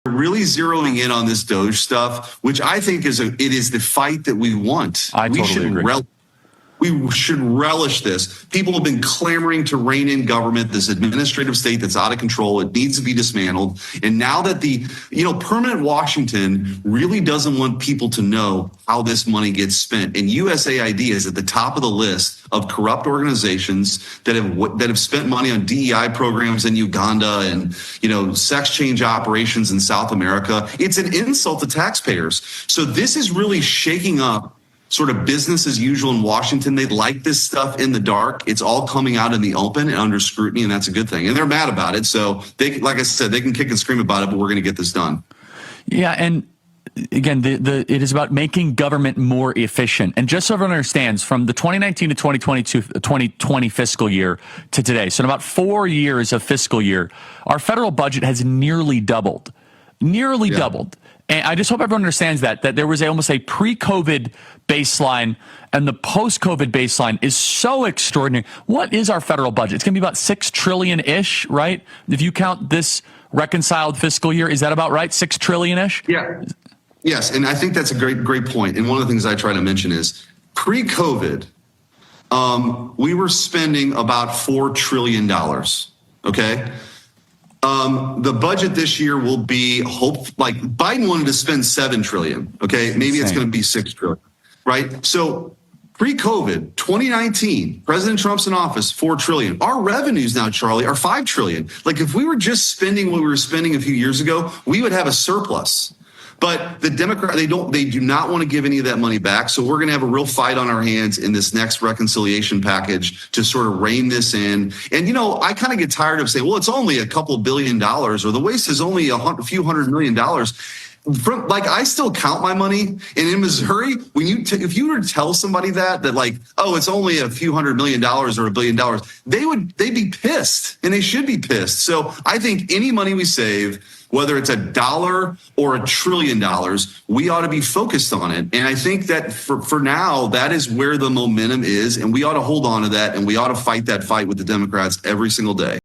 really zeroing in on this Doge stuff, which I think it is the fight that we want. I totally agree. We should relish this. People have been clamoring to rein in government, this administrative state that's out of control. It needs to be dismantled. And now that permanent Washington really doesn't want people to know how this money gets spent. And USAID is at the top of the list of corrupt organizations that have spent money on DEI programs in Uganda and, sex change operations in South America. It's an insult to taxpayers. So this is really shaking up sort of business as usual in Washington. They like this stuff in the dark. It's all coming out in the open and under scrutiny, and that's a good thing. And they're mad about it. So they, like I said, they can kick and scream about it, but we're going to get this done. Yeah, and again, it is about making government more efficient. And just so everyone understands, from the 2019 to 2020 fiscal year to today, so in about 4 years of fiscal year, our federal budget has nearly doubled. Doubled. And I just hope everyone understands that there was almost a pre-COVID baseline, and the post-COVID baseline is so extraordinary. What is our federal budget? It's going to be about $6 trillion-ish, right? If you count this reconciled fiscal year, is that about right? $6 trillion-ish? Yeah. Yes, and I think that's a great point. And one of the things I try to mention is pre-COVID, we were spending about $4 trillion, okay? The budget this year will be Biden wanted to spend $7 trillion. Okay. Maybe it's going to be $6 trillion, right? So pre-COVID, 2019, President Trump's in office, $4 trillion. Our revenues now, Charlie, are $5 trillion. Like if we were just spending what we were spending a few years ago, we would have a surplus. But the Democrats, they do not want to give any of that money back. So we're going to have a real fight on our hands in this next reconciliation package to sort of rein this in. And, I kind of get tired of saying, well, it's only a couple $1 billion, or the waste is only a few $100 million. I still count my money. And in Missouri, if you were to tell somebody that oh, it's only a few $100 million or $1 billion, they'd be pissed, and they should be pissed. So I think any money we save, whether it's $1 or $1 trillion, we ought to be focused on it. And I think that for now, that is where the momentum is, and we ought to hold on to that, and we ought to fight that fight with the Democrats every single day.